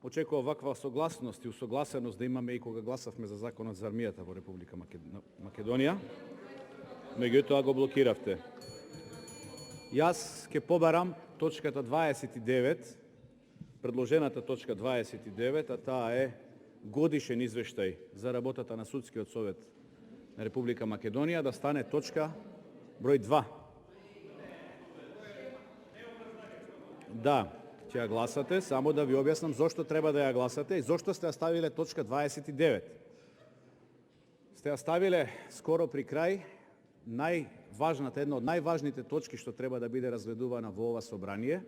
очекува ваква согласност и усогласеност да имаме и кога гласавме за законот за армијата во Република Македонија. Меѓутоа го блокиравте. Јас ќе побарам точката 29, предложената точка 29, а таа е годишен извештај за работата на Судскиот совет на Република Македонија, да стане точка број 2. Да, ќе ја гласате, само да ви објаснам зошто треба да ја гласате и зошто сте ја ставиле точка 29. Сте ја ставиле скоро при крај најважната, една од најважните точки што треба да биде разгледувана во ова собрание,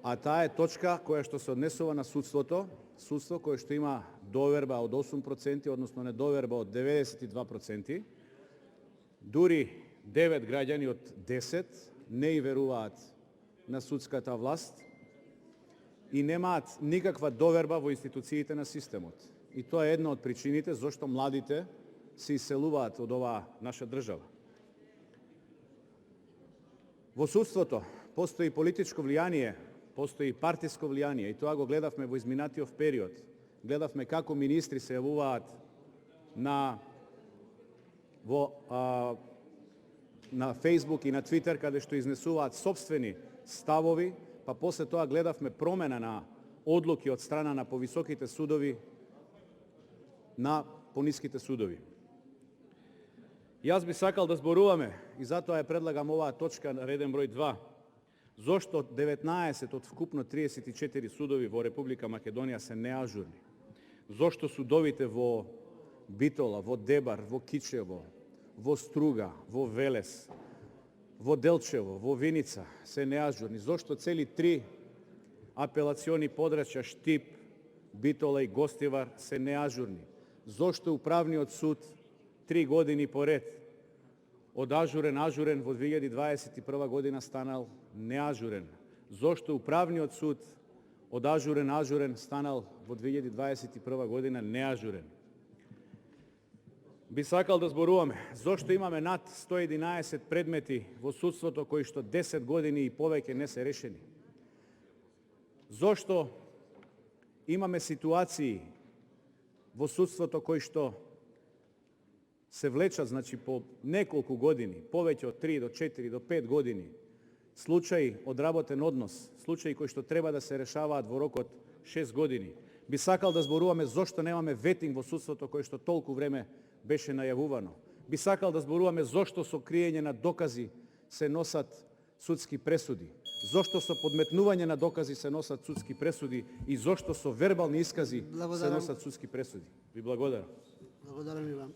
а таа е точка која што се однесува на судството, судство кое што има доверба од 8%, односно недоверба од 92%. Дури 9 граѓани од 10 не и веруваат на судската власт и немаат никаква доверба во институциите на системот. И тоа е една од причините зашто младите се иселуваат од оваа наша држава. Во судството постои политичко влијание, постои партиско влијание и тоа го гледавме во изминатиот период. Гледавме како министри се јавуваат на Facebook и на Twitter, каде што изнесуваат собствени ставови, па после тоа гледавме промена на одлуки од страна на повисоките судови на пониските судови. Јас би сакал да зборуваме, и затоа ја предлагам оваа точка на реден број 2, зошто 19 од вкупно 34 судови во Република Македонија се неажурни. Зошто судовите во Битола, во Дебар, во Кичево, во Струга, во Велес, во Делчево, во Виница се неажурни. Зошто цели 3 апелациони подрачја Штип, Битола и Гостивар се неажурни. Зошто управниот суд 3 години поред од ажурен во 2021 година станал неажурен? Зошто управниот суд од ажурен станал во 2021 година неажурен? Би сакал да зборуваме зошто имаме над 111 предмети во судството кои што 10 години и повеќе не се решени? Зошто имаме ситуации во судството кои што се влечат, значи, по неколку години, повеќе од 3 до 4 до 5 години, случаи од работен однос, случаи кои што треба да се решаваат во рок од 6 години. Би сакал да зборуваме зошто немаме ветинг во судството кој што толку време беше најавувано. Би сакал да зборуваме зошто со криење на докази се носат судски пресуди. Зошто со подметнување на докази се носат судски пресуди и зошто со вербални искази се носат судски пресуди. Ви благодарам. Благодарам и вам.